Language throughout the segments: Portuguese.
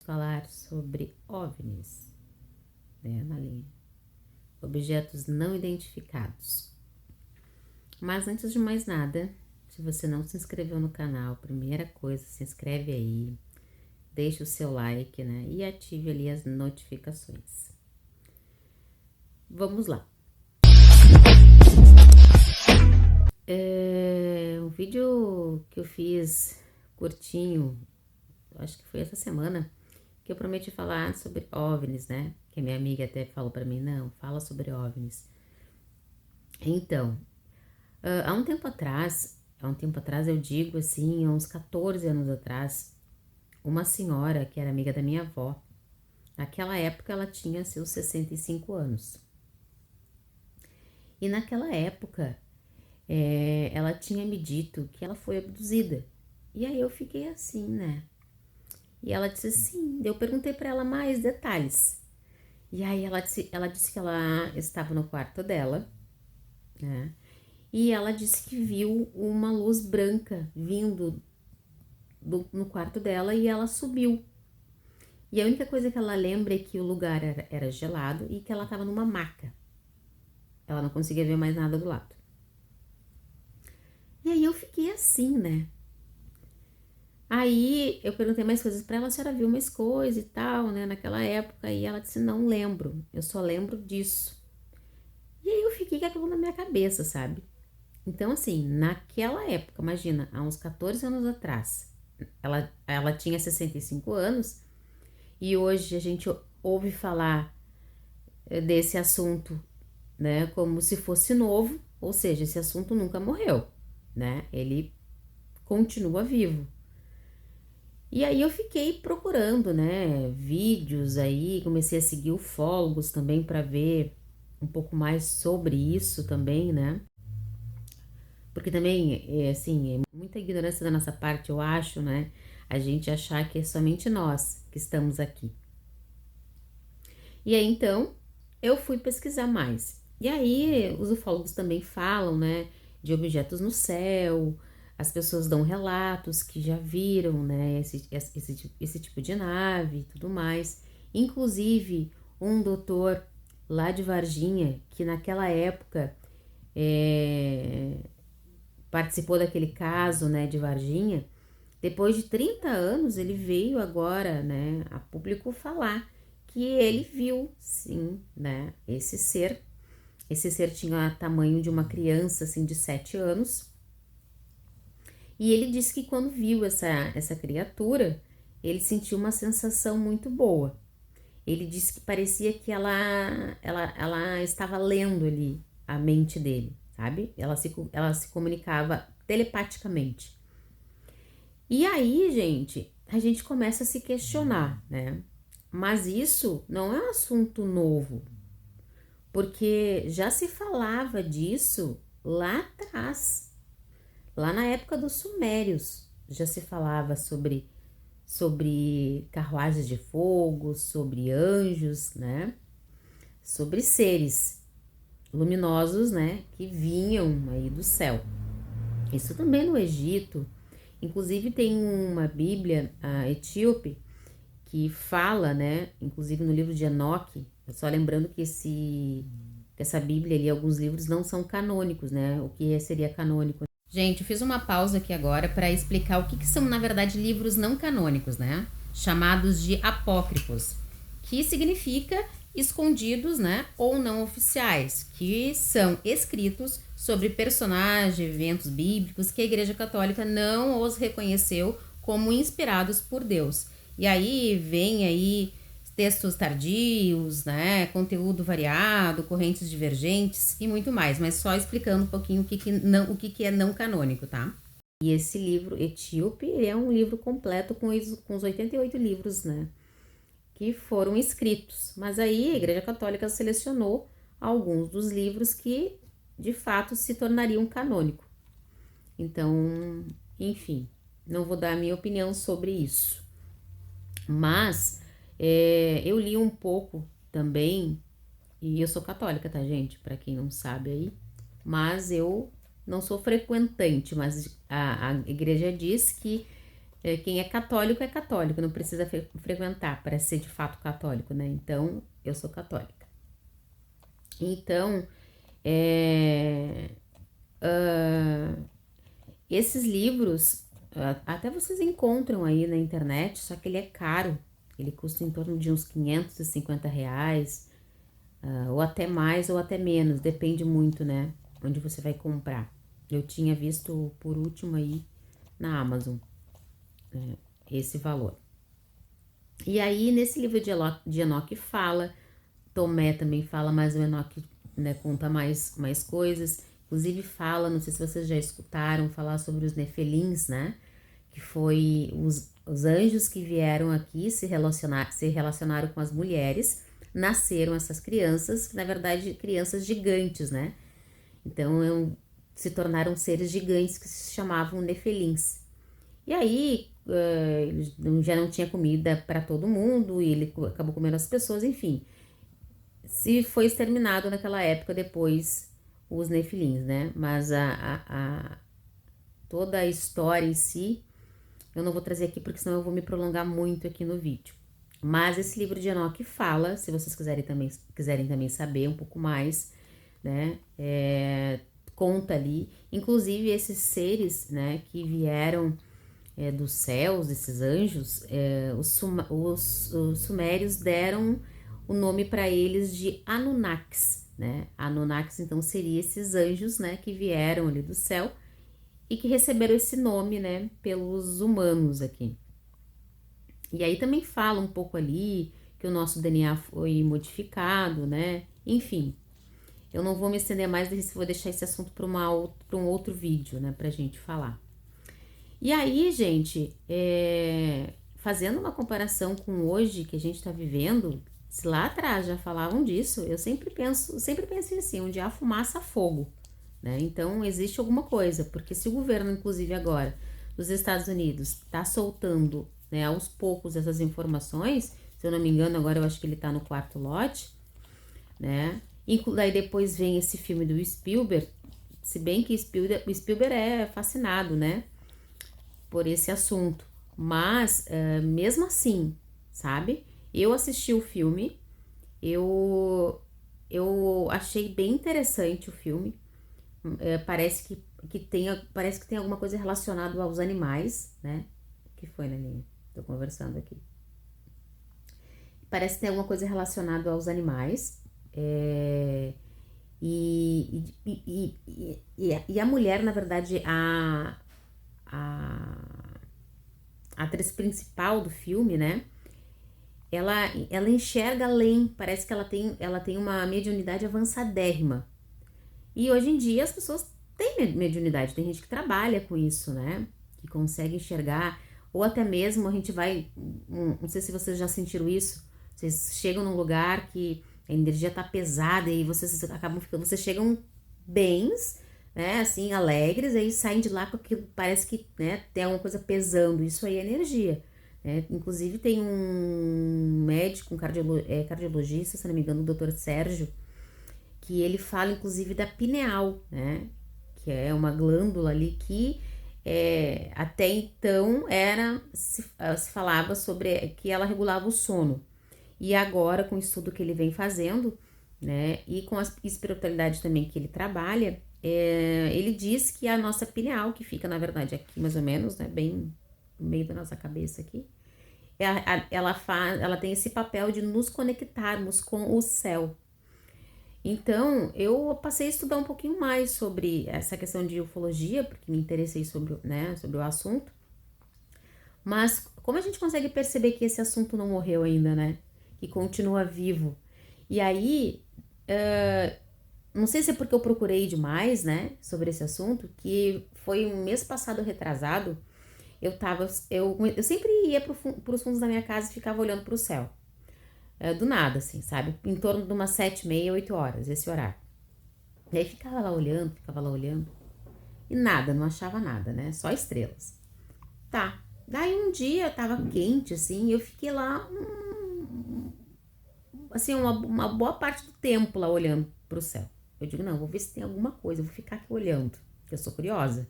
Falar sobre OVNIs, né, na linha, objetos não identificados. Mas antes de mais nada, se você não se inscreveu no canal, primeira coisa, se inscreve aí, deixa o seu like, né, e ative ali as notificações. Vamos lá. Um vídeo que eu fiz curtinho, acho que foi essa semana, que eu prometi falar sobre OVNIs, né? Que minha amiga até falou pra mim, não, fala sobre OVNIs. Então, há um tempo atrás eu digo assim, há uns 14 anos atrás, uma senhora que era amiga da minha avó, naquela época ela tinha seus 65 anos. E naquela época, ela tinha me dito que ela foi abduzida. E aí eu fiquei assim, né? E ela disse sim. Eu perguntei para ela mais detalhes. E aí ela disse que ela estava no quarto dela, né? E ela disse que viu uma luz branca vindo no quarto dela e ela subiu. E a única coisa que ela lembra é que o lugar era gelado e que ela estava numa maca. Ela não conseguia ver mais nada do lado. E aí eu fiquei assim, né? Aí eu perguntei mais coisas pra ela, a senhora viu mais coisas e tal, né, naquela época, e ela disse, não lembro, eu só lembro disso. E aí eu fiquei com aquilo na minha cabeça, sabe? Então, assim, naquela época, imagina, há uns 14 anos atrás, ela tinha 65 anos, e hoje a gente ouve falar desse assunto, né, como se fosse novo, ou seja, esse assunto nunca morreu, né, ele continua vivo. E aí eu fiquei procurando, né, vídeos aí, comecei a seguir ufólogos também para ver um pouco mais sobre isso também, né? Porque também, assim, é muita ignorância da nossa parte, eu acho, né? A gente achar que é somente nós que estamos aqui. E aí então eu fui pesquisar mais. E aí os ufólogos também falam, né, de objetos no céu. As pessoas dão relatos que já viram, né, esse tipo de nave e tudo mais. Inclusive, um doutor lá de Varginha, que naquela época participou daquele caso, né, de Varginha, depois de 30 anos ele veio agora, né, a público falar que ele viu, sim, né, esse ser. Esse ser tinha o tamanho de uma criança, assim, de 7 anos. E ele disse que quando viu essa criatura, ele sentiu uma sensação muito boa. Ele disse que parecia que ela estava lendo ali a mente dele, sabe? Ela se comunicava telepaticamente. E aí, gente, a gente começa a se questionar, né? Mas isso não é um assunto novo, porque já se falava disso lá atrás. Lá na época dos Sumérios já se falava sobre carruagens de fogo, sobre anjos, né? Sobre seres luminosos, né? Que vinham aí do céu. Isso também no Egito. Inclusive tem uma Bíblia etíope que fala, né? Inclusive no livro de Enoque. Só lembrando que essa Bíblia ali, alguns livros não são canônicos, né? O que seria canônico? Gente, eu fiz uma pausa aqui agora para explicar o que são, na verdade, livros não canônicos, né? Chamados de apócrifos, que significa escondidos, né? Ou não oficiais, que são escritos sobre personagens, eventos bíblicos que a Igreja Católica não os reconheceu como inspirados por Deus. E aí vem aí textos tardios, né, conteúdo variado, correntes divergentes e muito mais, mas só explicando um pouquinho o que é não canônico, tá? E esse livro etíope, ele é um livro completo com os 88 livros, né, que foram escritos, mas aí a Igreja Católica selecionou alguns dos livros que de fato se tornariam canônico. Então, enfim, não vou dar a minha opinião sobre isso, mas eu li um pouco também, e eu sou católica, tá, gente? Pra quem não sabe aí, mas eu não sou frequentante, mas a igreja diz que Quem é católico, não precisa frequentar para ser de fato católico, né? Então, eu sou católica. Então, é, ah, esses livros, até vocês encontram aí na internet, só que ele é caro. Ele custa em torno de uns R$ 550, ou até mais ou até menos, depende muito, né? Onde você vai comprar. Eu tinha visto por último aí na Amazon, né, esse valor. E aí, nesse livro de Enoque fala, Tomé também fala, mas o Enoque, né, conta mais coisas. Inclusive fala, não sei se vocês já escutaram falar sobre os Nefelins, né? Que foi os anjos que vieram aqui se relacionaram com as mulheres, nasceram essas crianças, na verdade, crianças gigantes, né? Então, se tornaram seres gigantes que se chamavam Nefelins. E aí, ele já não tinha comida para todo mundo, e ele acabou comendo as pessoas, enfim. Se foi exterminado naquela época depois os Nefilins, né? Mas toda a história em si, eu não vou trazer aqui porque senão eu vou me prolongar muito aqui no vídeo. Mas esse livro de Enoque fala, se vocês quiserem também saber um pouco mais, né? Conta ali, inclusive esses seres, né, que vieram dos céus, esses anjos, os sumérios deram o nome para eles de Anunnakis, né? Anunnakis então seria esses anjos, né, que vieram ali do céu e que receberam esse nome, né, pelos humanos aqui. E aí também fala um pouco ali que o nosso DNA foi modificado, né? Enfim, eu não vou me estender mais, vou deixar esse assunto para um outro vídeo, né, pra gente falar. E aí, gente, fazendo uma comparação com hoje que a gente está vivendo, se lá atrás já falavam disso, eu sempre pensei assim, onde há fumaça, há fogo, né? Então, existe alguma coisa, porque se o governo, inclusive agora, dos Estados Unidos, está soltando, né, aos poucos essas informações, se eu não me engano, agora eu acho que ele está no 4º lote, né? Daí depois vem esse filme do Spielberg, se bem que o Spielberg é fascinado, né, por esse assunto. Mas, mesmo assim, sabe? Eu assisti o filme, eu achei bem interessante o filme. Parece que tem alguma coisa relacionada aos animais, né? Que foi, Naninha? Tô conversando aqui. Parece que tem alguma coisa relacionada aos animais. E a mulher, na verdade, a atriz principal do filme, né? Ela enxerga além, parece que ela tem uma mediunidade avançadérrima. E hoje em dia as pessoas têm mediunidade, tem gente que trabalha com isso, né? Que consegue enxergar, ou até mesmo a gente vai, não sei se vocês já sentiram isso, vocês chegam num lugar que a energia tá pesada e vocês chegam bens, né, assim, alegres, aí saem de lá com aquilo, parece que, né, tem alguma coisa pesando, isso aí é energia, né? Inclusive tem um médico, cardiologista, se não me engano, o Dr. Sérgio, que ele fala inclusive da pineal, né, que é uma glândula ali que até então se falava sobre que ela regulava o sono, e agora com o estudo que ele vem fazendo, né, e com a espiritualidade também que ele trabalha, ele diz que a nossa pineal, que fica na verdade aqui mais ou menos, né, bem no meio da nossa cabeça aqui, ela tem esse papel de nos conectarmos com o céu. Então, eu passei a estudar um pouquinho mais sobre essa questão de ufologia, porque me interessei sobre, né, sobre o assunto. Mas como a gente consegue perceber que esse assunto não morreu ainda, né? Que continua vivo. E aí, não sei se é porque eu procurei demais, né, sobre esse assunto, que foi um mês passado retrasado, eu sempre ia pros fundos da minha casa e ficava olhando pro céu. Do nada, assim, sabe? Em torno de umas 7h30, 8h, esse horário. E aí ficava lá olhando, e nada, não achava nada, né? Só estrelas. Tá. Daí um dia tava quente, assim, e eu fiquei lá, assim, uma boa parte do tempo lá olhando pro céu. Eu digo, não, vou ver se tem alguma coisa, eu vou ficar aqui olhando, porque eu sou curiosa.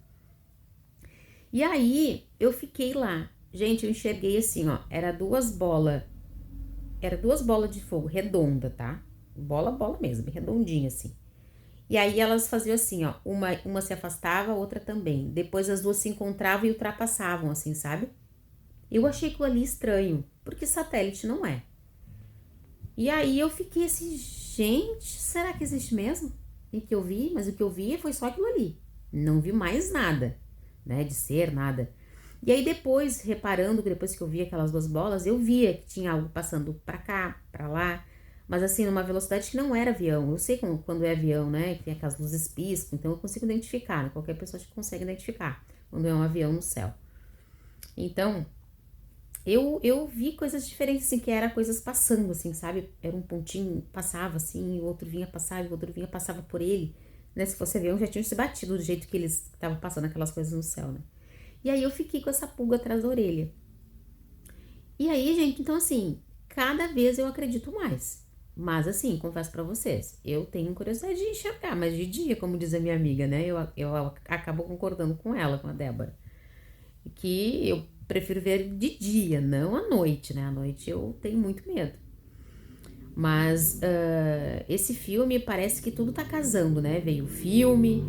E aí eu fiquei lá. Gente, eu enxerguei assim, ó, era duas bolas de fogo, redonda, tá? Bola mesmo, bem redondinha assim. E aí elas faziam assim, ó, uma se afastava, a outra também. Depois as duas se encontravam e ultrapassavam, assim, sabe? Eu achei aquilo ali estranho, porque satélite não é. E aí eu fiquei assim, gente, será que existe mesmo? E que eu vi, mas o que eu vi foi só aquilo ali. Não vi mais nada, né, de ser nada. E aí depois, reparando, depois que eu vi aquelas duas bolas, eu via que tinha algo passando pra cá, pra lá, mas assim, numa velocidade que não era avião. Eu sei quando é avião, né, que tem aquelas luzes piscam, então eu consigo identificar, né? Qualquer pessoa consegue identificar quando é um avião no céu. Então, eu vi coisas diferentes, assim, que era coisas passando, assim, sabe? Era um pontinho, passava, assim, o outro vinha, passava, o outro vinha, passava por ele, né? Se fosse avião, já tinham se batido do jeito que eles estavam passando aquelas coisas no céu, né? E aí eu fiquei com essa pulga atrás da orelha. E aí, gente, então assim, cada vez eu acredito mais. Mas assim, confesso pra vocês, eu tenho curiosidade de enxergar, mas de dia, como diz a minha amiga, né? Eu acabo concordando com ela, com a Débora. Que eu prefiro ver de dia, não à noite, né? À noite eu tenho muito medo. Mas esse filme parece que tudo tá casando, né? Veio o filme,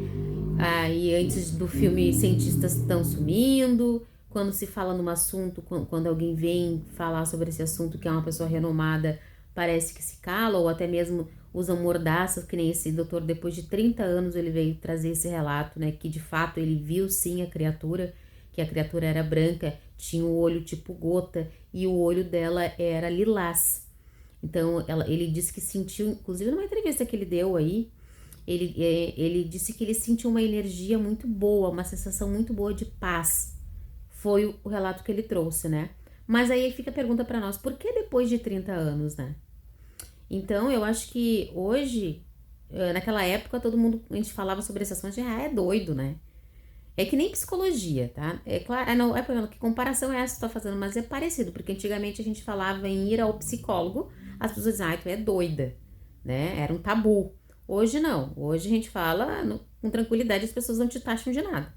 aí antes do filme cientistas estão sumindo. Quando se fala num assunto, quando alguém vem falar sobre esse assunto que é uma pessoa renomada, parece que se cala, ou até mesmo usam mordaças, que nem esse doutor, depois de 30 anos ele veio trazer esse relato, né? Que de fato ele viu sim a criatura, que a criatura era branca, tinha o olho tipo gota e o olho dela era lilás. Então, ele disse que sentiu, inclusive numa entrevista que ele deu aí, ele disse que ele sentiu uma energia muito boa, uma sensação muito boa de paz. Foi o relato que ele trouxe, né? Mas aí fica a pergunta pra nós, por que depois de 30 anos, né? Então, eu acho que hoje, naquela época, todo mundo, a gente falava sobre esse assunto, é doido, né? É que nem psicologia, tá? É claro, não, que comparação é essa que tu tá fazendo, mas é parecido, porque antigamente a gente falava em ir ao psicólogo, as pessoas diziam, tu é doida, né? Era um tabu. Hoje não, hoje a gente fala com tranquilidade, as pessoas não te taxam de nada.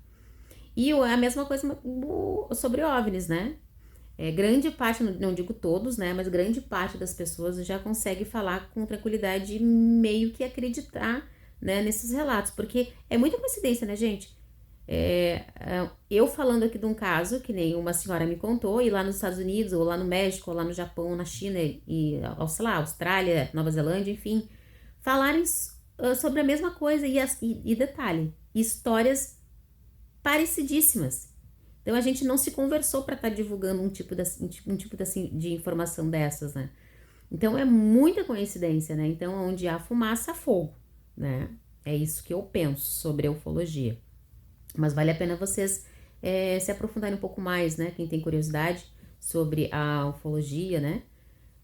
E a mesma coisa sobre OVNIs, né? Grande parte, não digo todos, né? Mas grande parte das pessoas já consegue falar com tranquilidade e meio que acreditar, né, nesses relatos, porque é muita coincidência, né, gente? Eu falando aqui de um caso que nem uma senhora me contou, e lá nos Estados Unidos, ou lá no México, ou lá no Japão, ou na China, e sei lá, Austrália, Nova Zelândia, enfim, falarem sobre a mesma coisa, e detalhe, histórias parecidíssimas. Então a gente não se conversou para estar divulgando um tipo de informação dessas, né? Então é muita coincidência, né? Então onde há fumaça, há fogo, né? É isso que eu penso sobre a ufologia. Mas vale a pena vocês se aprofundarem um pouco mais, né? Quem tem curiosidade sobre a ufologia, né?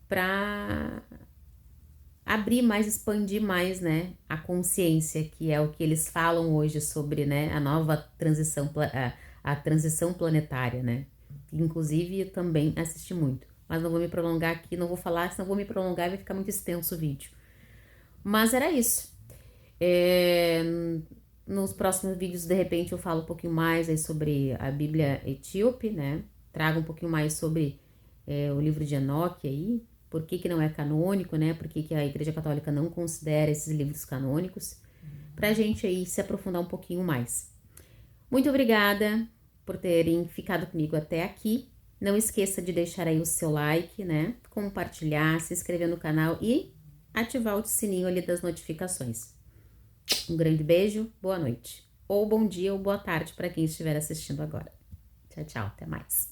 Para abrir mais, expandir mais, né? A consciência, que é o que eles falam hoje sobre, né? A nova transição, a transição planetária, né? Inclusive, eu também assisti muito. Mas não vou me prolongar aqui, não vou falar, senão vou me prolongar e vai ficar muito extenso o vídeo. Mas era isso. Nos próximos vídeos, de repente, eu falo um pouquinho mais aí sobre a Bíblia etíope, né? Trago um pouquinho mais sobre o livro de Enoque aí, por que não é canônico, né? Por que a Igreja Católica não considera esses livros canônicos, pra gente aí se aprofundar um pouquinho mais. Muito obrigada por terem ficado comigo até aqui. Não esqueça de deixar aí o seu like, né? Compartilhar, se inscrever no canal e ativar o sininho ali das notificações. Um grande beijo, boa noite. Ou bom dia ou boa tarde para quem estiver assistindo agora. Tchau, tchau, até mais.